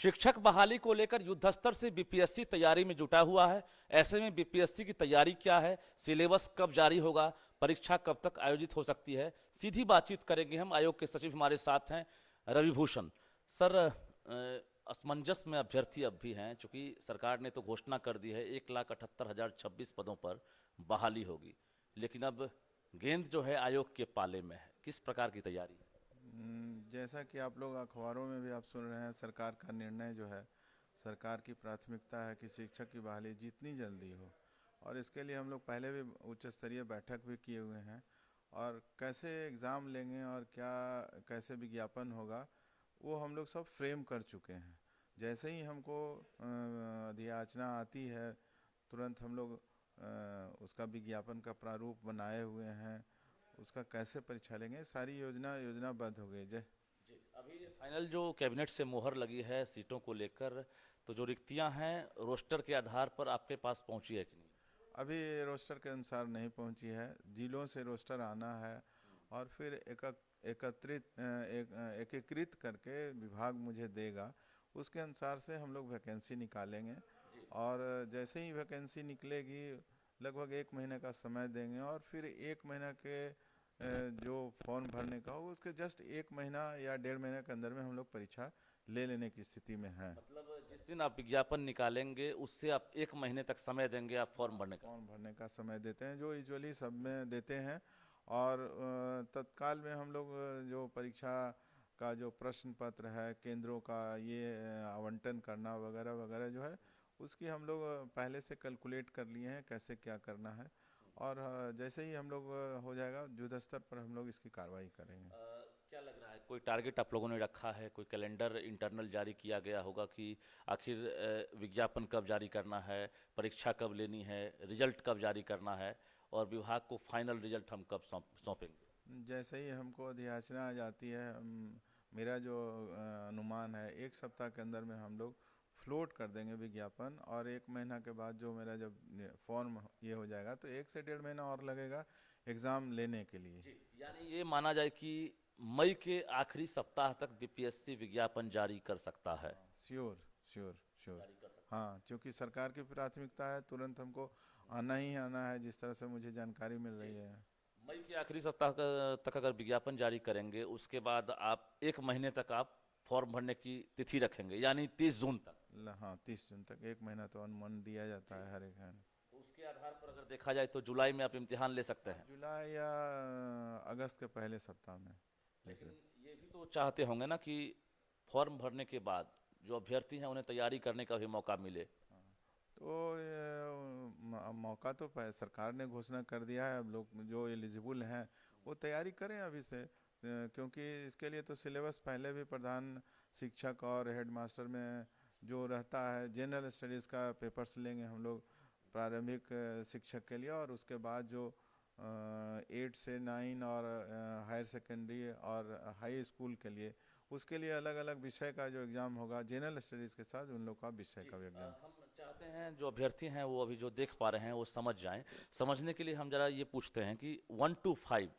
शिक्षक बहाली को लेकर युद्ध स्तर से बीपीएससी तैयारी में जुटा हुआ है। ऐसे में बीपीएससी की तैयारी क्या है, सिलेबस कब जारी होगा, परीक्षा कब तक आयोजित हो सकती है, सीधी बातचीत करेंगे हम। आयोग के सचिव हमारे साथ हैं रवि भूषण सर। असमंजस में अभ्यर्थी अब भी हैं, चूंकि सरकार ने तो घोषणा कर दी है 1,78,026 पदों पर बहाली होगी, लेकिन अब गेंद जो है आयोग के पाले में है। किस प्रकार की तैयारी है? जैसा कि आप लोग अखबारों में भी आप सुन रहे हैं, सरकार का निर्णय जो है, सरकार की प्राथमिकता है कि शिक्षक की बहाली जितनी जल्दी हो, और इसके लिए हम लोग पहले भी उच्च स्तरीय बैठक भी किए हुए हैं। और कैसे एग्ज़ाम लेंगे और क्या कैसे विज्ञापन होगा, वो हम लोग सब फ्रेम कर चुके हैं। जैसे ही हमको अधियाचना आती है, तुरंत हम लोग उसका विज्ञापन का प्रारूप बनाए हुए हैं। उसका कैसे परीक्षा लेंगे, सारी योजनाबद्ध हो गई। जय जी, अभी फाइनल जो कैबिनेट से मोहर लगी है सीटों को लेकर, तो जो रिक्तियां हैं रोस्टर के आधार पर आपके पास पहुंची है कि नहीं? अभी रोस्टर के अनुसार नहीं पहुंची है, जिलों से रोस्टर आना है और फिर एकीकृत करके विभाग मुझे देगा, उसके अनुसार से हम लोग वैकेंसी निकालेंगे। और जैसे ही वैकेंसी निकलेगी, लगभग 1 महीने का समय देंगे, और फिर 1 महीना के जो फॉर्म भरने का हो, उसके जस्ट 1 महीना या 1.5 महीने के अंदर में हम लोग परीक्षा ले लेने की स्थिति में हैं। मतलब जिस दिन आप विज्ञापन निकालेंगे उससे आप 1 महीने तक समय देंगे आप फॉर्म भरने का? फॉर्म भरने का समय देते हैं, जो यूजुअली सब में देते हैं। और तत्काल में हम लोग जो परीक्षा का जो प्रश्न पत्र है, केंद्रों का ये आवंटन करना वगैरह वगैरह जो है, उसकी हम लोग पहले से कैलकुलेट कर लिए हैं कैसे क्या करना है। और जैसे ही हम लोग हो जाएगा, युद्ध स्तर पर हम लोग इसकी कार्रवाई करेंगे। क्या लग रहा है, कोई टारगेट आप लोगों ने रखा है, कोई कैलेंडर इंटरनल जारी किया गया होगा कि आखिर विज्ञापन कब जारी करना है, परीक्षा कब लेनी है, रिजल्ट कब जारी करना है और विभाग को फाइनल रिजल्ट हम कब सौंपेंगे? जैसे ही हमको अधियाचना आ जाती है, मेरा जो अनुमान है, 1 सप्ताह के अंदर में हम लोग फ्लोट कर देंगे विज्ञापन। और 1 महीना के बाद जो मेरा जब फॉर्म ये हो जाएगा, तो 1 से 1.5 महीना और लगेगा एग्ज़ाम लेने के लिए। जी, यानी ये माना जाए कि मई के आखिरी सप्ताह तक बीपीएससी विज्ञापन जारी कर सकता है? Sure sure sure. जारी कर सकता हाँ, क्योंकि सरकार की प्राथमिकता है, तुरंत हमको आना ही आना है, जिस तरह से मुझे जानकारी मिल है। रही है। मई के आखिरी सप्ताह तक अगर विज्ञापन जारी करेंगे, उसके बाद आप 1 महीने तक आप फॉर्म भरने की तिथि रखेंगे, यानी 30 जून तक? हाँ, 30 जून तक 1 महीना तो अनुमान दिया जाता है हर एक है। तो उसके आधार पर अगर देखा जाए तो जुलाई में आप इम्तिहान ले सकते हैं। जुलाई या अगस्त के पहले सप्ताह में। लेकिन ये भी तो चाहते होंगे ना कि फॉर्म भरने के बाद जो अभ्यर्थी हैं उन्हें तैयारी करने का भी मौका मिले। तो मौका तो सरकार ने घोषणा कर दिया है, अब लोग जो एलिजिबल हैं वो तैयारी करें अभी से। क्योंकि इसके लिए तो सिलेबस पहले भी प्रधान शिक्षक और हेड मास्टर में जो रहता है, जनरल स्टडीज़ का पेपर्स लेंगे हम लोग प्रारंभिक शिक्षक के लिए। और उसके बाद जो 8 से 9 और हायर सेकेंडरी और हाई स्कूल के लिए, उसके लिए अलग अलग विषय का जो एग्ज़ाम होगा, जनरल स्टडीज़ के साथ उन लोग का विषय का भी एग्ज़ाम। हम चाहते हैं जो अभ्यर्थी हैं वो अभी जो देख पा रहे हैं वो समझ जाएं। समझने के लिए हम जरा ये पूछते हैं कि 1 to 5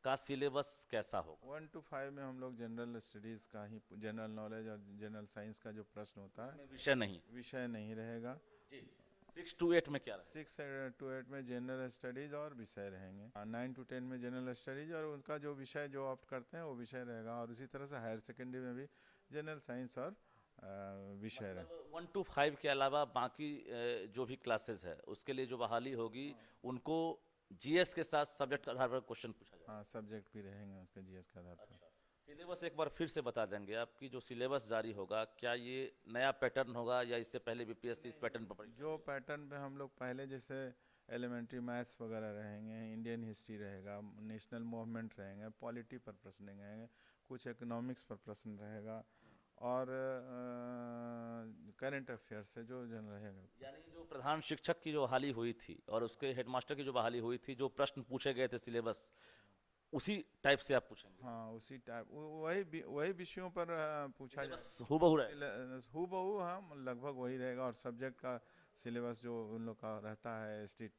का सिलेबस कैसा होगा? 1 to 5 में हम लोग जनरल स्टडीज़ का ही, जनरल नॉलेज और जनरल साइंस का जो प्रश्न होता है, इसमें विषय नहीं? विषय नहीं रहेगा। जी। 6 to 8 में क्या रहेगा? 6 to 8 में जनरल स्टडीज़ और विषय रहेंगे। 9 to 10 में जनरल स्टडीज़ और उनका जो विषय जो ऑप्ट करते हैं वो विषय रहेगा। और उसी तरह से हायर सेकेंडरी में भी जनरल साइंस और विषय रहे। मतलब 1 to 5 के अलावा बाकी जो भी क्लासेस है उसके लिए जो बहाली होगी उनको जीएस के साथ सब्जेक्ट के आधार पर क्वेश्चन पूछा जाएगा? हाँ, सब्जेक्ट भी रहेंगे उसके जीएस के आधार पर। अच्छा, सिलेबस एक बार फिर से बता देंगे? आपकी जो सिलेबस जारी होगा, क्या ये नया पैटर्न होगा या इससे पहले बीपीएससी इस पैटर्न पर पढ़ी? जो पैटर्न पे हम लोग पहले, जैसे एलिमेंट्री मैथ्स वगैरह रहेंगे, इंडियन हिस्ट्री रहेगा, नेशनल मूवमेंट रहेंगे, पॉलिटी पर प्रश्न रहेंगे, कुछ इकोनॉमिक्स पर प्रश्न रहेगा, और करंट अफेयर्स से जो जन रहेगा। यानी जो प्रधान शिक्षक की जो बहाली हुई थी और उसके हेडमास्टर की जो बहाली हुई थी, जो प्रश्न पूछे गए थे सिलेबस उसी टाइप से आप पूछेंगे? हाँ, उसी टाइप, वही विषयों पर पूछा जाए। सिलेबस हूबहू रहेगा? हूबहू, हाँ, लगभग वही रहेगा। और सब्जेक्ट का सिलेबस जो उन लोग का रहता है, स्टेट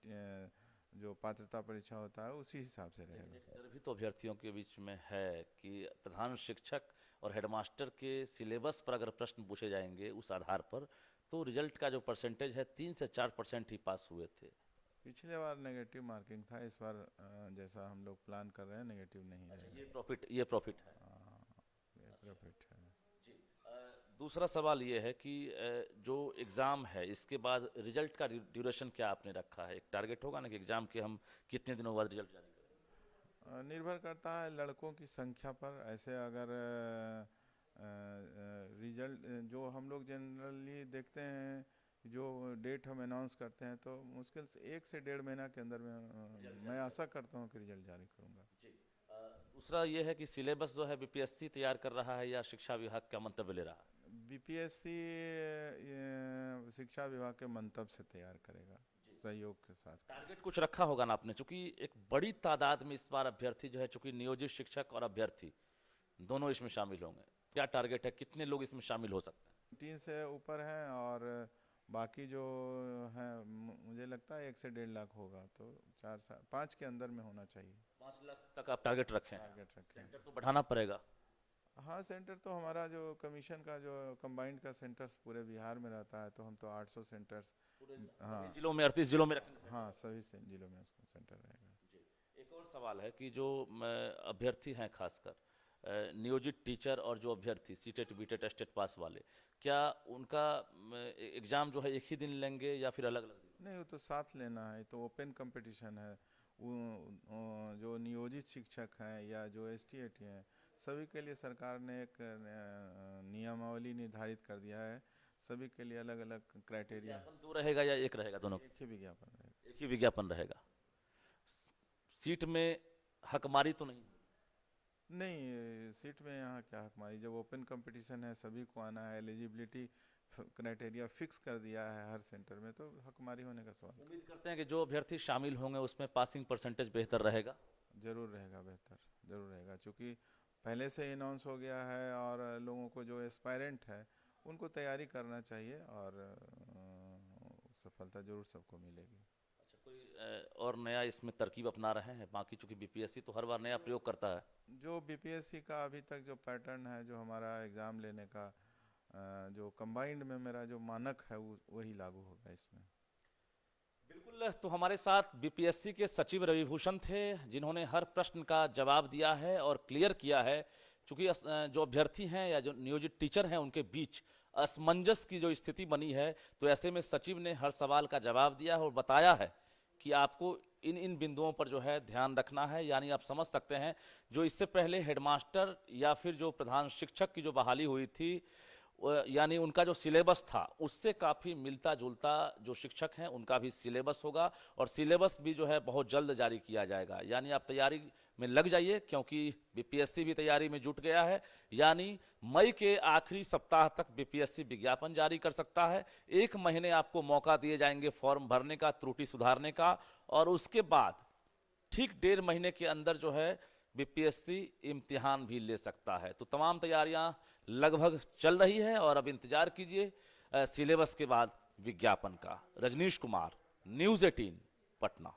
जो पात्रता परीक्षा होता है, उसी हिसाब से रहेगा। एक डर भी तो अभ्यर्थियों के बीच में है कि प्रधान शिक्षक और हेडमास्टर के सिलेबस पर अगर प्रश्न पूछे जाएंगे उस आधार पर, तो रिजल्ट का जो परसेंटेज है 3 से 4% ही पास हुए थे। पिछले बार नेगेटिव मार्किंग था, इस बार जैसा हम लोग प्लान कर रहे हैं नेगेटिव नहीं रहेगा। ये प्रॉफिट है। ये प्रॉफिट है। दूसरा सवाल ये है कि जो एग्ज़ाम है इसके बाद रिजल्ट का ड्यूरेशन क्या आपने रखा है? एक टारगेट होगा ना कि एग्ज़ाम के हम कितने दिनों बाद रिजल्ट जारी करें? निर्भर करता है लड़कों की संख्या पर। ऐसे अगर रिजल्ट जो हम लोग जनरली देखते हैं, जो डेट हम अनाउंस करते हैं, तो मुश्किल से 1 से 1.5 महीना के अंदर में मैं आशा करता हूँ कि रिजल्ट जारी करूँगा। दूसरा ये है कि सिलेबस जो है बीपीएससी तैयार कर रहा है या शिक्षा विभाग का मंतव्य ले रहा है? बीपीएससी शिक्षा विभाग के मंतव्य से तैयार करेगा, सहयोग के साथ। टारगेट कुछ रखा होगा ना आपने, चूंकि एक बड़ी तादाद में इस बार अभ्यर्थी जो है, चूंकि नियोजित शिक्षक और अभ्यर्थी दोनों इसमें शामिल होंगे, क्या टारगेट है, कितने लोग इसमें शामिल हो सकते हैं? 3 से ऊपर हैं और बाकी जो हैं मुझे लगता है 1 से 1.5 लाख होगा, तो 5 के अंदर में होना चाहिए। 5 लाख तक आप टारगेट रखें? टारगेट रखें। सेंटर तो बढ़ाना पड़ेगा। हाँ, सेंटर तो हमारा जो कमीशन का जो कंबाइंड का सेंटर्स पूरे बिहार में रहता है, तो हम तो 800 सेंटर्स, हाँ जिलों में 38 जिलों में रखेंगे। हाँ, सभी जिलों में उसको सेंटर रहेगा। एक और सवाल है कि जो अभ्यर्थी हैं, खासकर नियोजित टीचर और जो अभ्यर्थी सीटेट बीटेट टेस्ट पास वाले, क्या उनका एग्जाम जो है एक ही दिन लेंगे या फिर अलग अलग दिन? नहीं, वो तो साथ लेना है, तो ओपन कंपटीशन है। जो नियोजित शिक्षक हैं या जो ST/AT हैं, सभी के लिए सरकार ने एक नियमावली निर्धारित कर दिया है। सभी के लिए अलग अलग क्राइटेरिया। विज्ञापन 2 रहेगा या 1 रहेगा? दोनों एक ही विज्ञापन रहेगा। एक ही विज्ञापन रहेगा। सीट में हकमारी तो नहीं? नहीं, सीट में यहाँ क्या हकमारी, जब ओपन कंपटीशन है, सभी को आना है, एलिजिबिलिटी क्राइटेरिया फिक्स कर दिया है हर सेंटर में, तो हकमारी होने का सवाल। उम्मीद करते हैं कि जो अभ्यर्थी शामिल होंगे उसमें पासिंग परसेंटेज बेहतर रहेगा। जरूर रहेगा, बेहतर जरूर रहेगा, क्योंकि पहले से ही अनाउंस हो गया है और लोगों को जो एस्पायरेंट है उनको तैयारी करना चाहिए और सफलता जरूर सबको मिलेगी। अच्छा, कोई और नया इसमें तरकीब अपना रहे हैं? बाकी चूंकि बीपीएससी तो हर बार नया प्रयोग करता है। जो बीपीएससी का अभी तक जो पैटर्न है, जो हमारा एग्ज़ाम लेने का जो कंबाइंड में मेरा जो मानक है, वही लागू होगा इसमें। बिल्कुल। तो हमारे साथ बीपीएससी के सचिव रविभूषण थे, जिन्होंने हर प्रश्न का जवाब दिया है और क्लियर किया है। चूंकि जो अभ्यर्थी हैं या जो नियोजित टीचर हैं उनके बीच असमंजस की जो स्थिति बनी है, तो ऐसे में सचिव ने हर सवाल का जवाब दिया है और बताया है कि आपको इन इन बिंदुओं पर जो है ध्यान रखना है। यानी आप समझ सकते हैं, जो इससे पहले हेडमास्टर या फिर जो प्रधान शिक्षक की जो बहाली हुई थी, यानी उनका जो सिलेबस था उससे काफ़ी मिलता जुलता जो शिक्षक हैं उनका भी सिलेबस होगा, और सिलेबस भी जो है बहुत जल्द जारी किया जाएगा। यानी आप तैयारी में लग जाइए, क्योंकि बीपीएससी भी तैयारी में जुट गया है। यानी मई के आखिरी सप्ताह तक बीपीएससी विज्ञापन जारी कर सकता है। 1 महीने आपको मौका दिए जाएंगे फॉर्म भरने का, त्रुटि सुधारने का, और उसके बाद ठीक 1.5 महीने के अंदर जो है बीपीएससी इम्तिहान भी ले सकता है। तो तमाम तैयारियां लगभग चल रही है और अब इंतजार कीजिए सिलेबस के बाद विज्ञापन का। रजनीश कुमार, न्यूज़ 18, पटना।